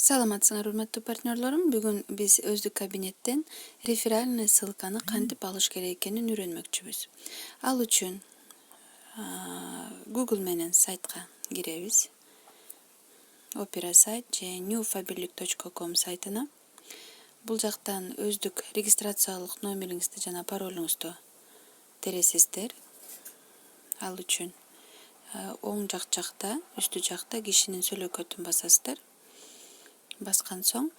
Саламатсыңар, урматтуу партнерлорум. Бүгүн биз өздүк кабинеттен реферальный ссылканы кантип алыш керек экенин үйрөнмөкчүбүз. Ал үчүн Google менен сайтка киребиз. Opera сайт же newfaberlic.com сайтына. Бул жактан өздүк регистрациялык номериңизди жана паролуңузду тересиздер. Ал үчүн оң жакта, үстү жакта кишинин сөйлөкөтүн басасыздар. Баскан соң,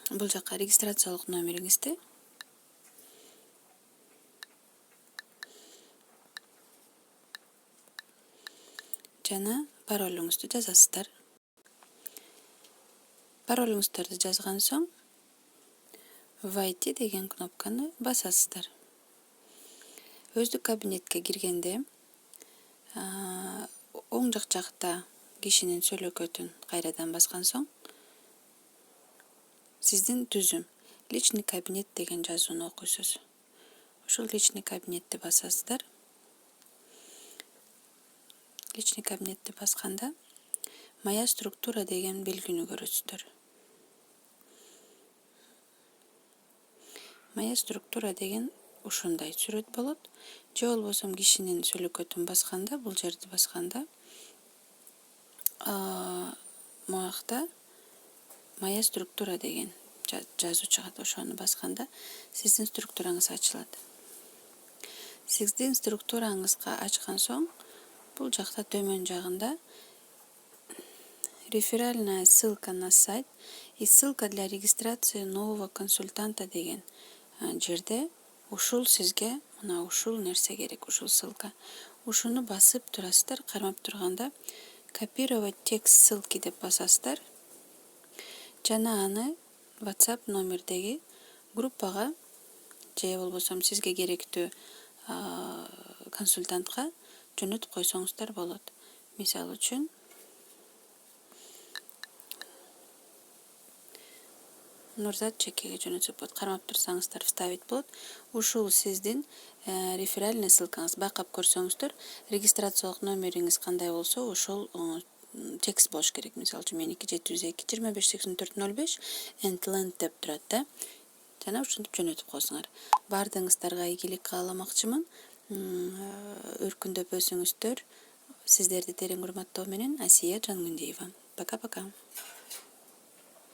бул жакка регистрациялык номериңизди жана паролуңузду жазасыздар. Паролуңуздарды жазган соң, Войти деген кнопканы басасыздар. Өздүк кабинетке киргенде, оң жакта кишинин сөйлөкөтүн кайрадан баскан соң, сиздин түзүм личный кабинет деген жазууну окуйсуз. Ушул личный кабинетти басасыздар. Личный кабинетти басканда моя структура деген белгини көрөсүздөр. Моя структура деген ушундай сүрөт болот. Же болбосо кишинин сөйлөкөтүн басканда, бул жерди басканда, муакта моя структура деген жазуу чыгат. Ошону басканда сиздин структураңыз ачылат. Сиздин структураңызга ачкан соң, бул жакта төмөн жагында реферальная ссылка на сайт и ссылка для регистрации нового консультанта деген жерде ушул сизге мына ушул нерсе керек, ушул ссылка. Ушуну басып турасыздар, кармап турганда копировать текст ссылки деп басасыздар. Жана аны WhatsApp номердеги группага же болбосо сизге керектүү консультантка жөнөтүп койсоңуздар болот. Мисал үчүн Нурзат чекеге жөнөтсөк болот. Кармап турсаңыздар вставить болот. Ушул сиздин реферальный ссылкаңыз. Байкап көрсөңүздөр, регистрациялык номериңиз кандай болсо, ошол текст болуш керек. Мисалы үчүн меники 702-258405 Endland деп турат да. Жана ушинтип жөнөтүп койсуңар. Бардыгыңыздарга ийгилик кааламакчымын. Өркүндөп өсүңүздөр. Сиздерди терең урматтоо менен Асия Жангүндиева. Пока-пока.